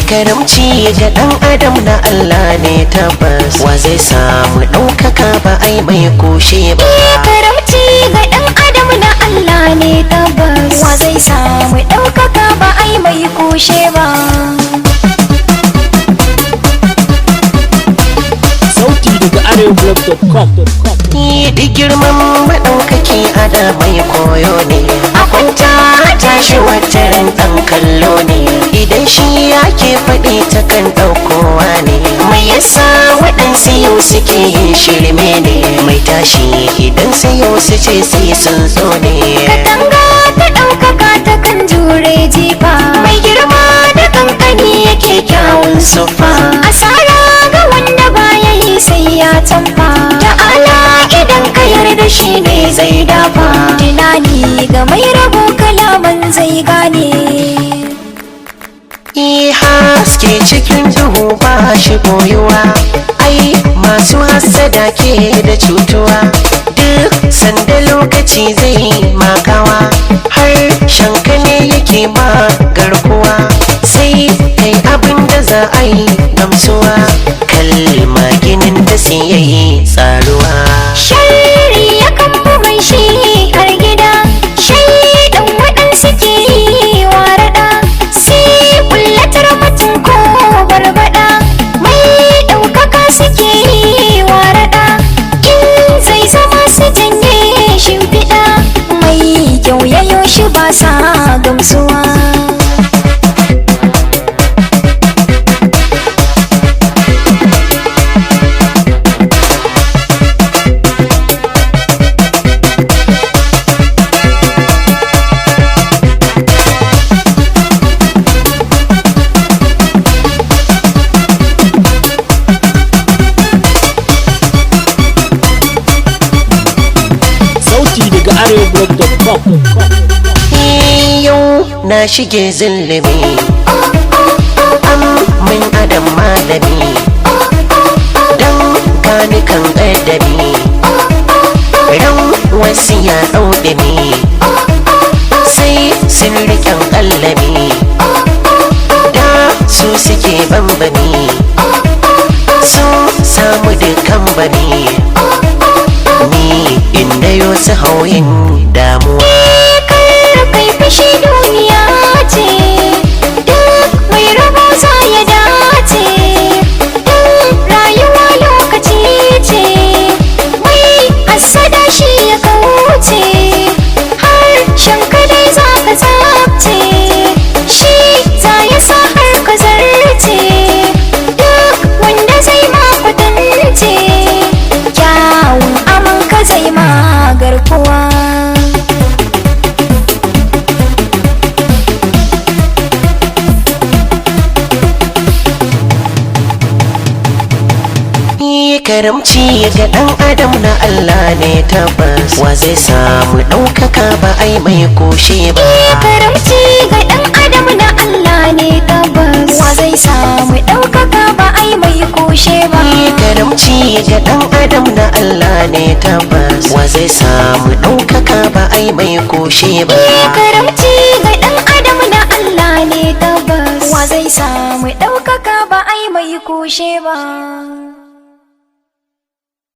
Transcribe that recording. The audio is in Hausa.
karamci ga dan adam na Allah ne tabbas, wa zai samu ɗaukaka ba ai mai kushe ba. Karamci ga dan adam na Allah ne tabbas, wa zai samu ɗaukaka ba ai mai kushe ba. Sauti daga arewablog.com. Duk girman maɗaukaki ada mai koyo ne, a kwanta tashi wataran ɗan kallo ne, idan shi yake faɗi ta kan ɗaukowa ne. Mai yasa waɗansu yau suke yin shirme ne, mai tashi idan sai yau su ce sai sun zo ne. Katanga ta ɗaukaka ta kan jure jifa, mai girma da kankani yake kyawun sufa. Asara ga wanda baya yi sai ya tamfa, ta'ala idan ka yarda shi ne zai dafa. Tunani ga mai rabo kalaman zai gane. Haske cikin duhu ba shi boyuwa, ai masu hassada ke da cutuwa. Duk sanda lokaci zai makawa, har shanka ne yake ma garkuwa. Sai kai abin da za a yi gamsuwa, kalma ginin da sai yayi tsaruwa. Sharri ya kan mai shi har gida, shaidan waɗansu ke yi wa raɗa, sai kullatar mutum ko barbaɗa. Mai ɗaukaka suke yi wa raɗa, in zai zama su janye shimfiɗa. Mai kyau yayo shi ba sa gamsuwa. arewablog.com. Yau na shige zulumi, min adam malami, dan gani kan ƙaddami, ran wasu ya ɗauɗami, sai sun riƙen ƙallami, da su suke bambami, sun samu dukan bami, ni inda yau su hauyin damuwa. Kai fashi duniya ce, duk mai rabo za ya dace. Duk rayuwa lokaci ce, mai hassada shi ya kauce. Har shankadai za ka tsabce, shi za ya sa har ka zarce. Duk wanda zai ma kwatance, kyawun amanka zai ma garkuwa. Karamci ga ɗan adam na Allah ne tabbas, wa zai samu ɗaukaka ba ai mai kushe ba. Karamci ga ɗan adam na Allah ne tabbas, wa zai samu ɗaukaka ba ai mai kushe ba. Karamci ga ɗan adam na Allah ne tabbas, wa zai samu ɗaukaka ba ai mai kushe ba. Karamci ga ɗan adam na Allah ne tabbas, wa zai samu ɗaukaka ba ai mai kushe ba.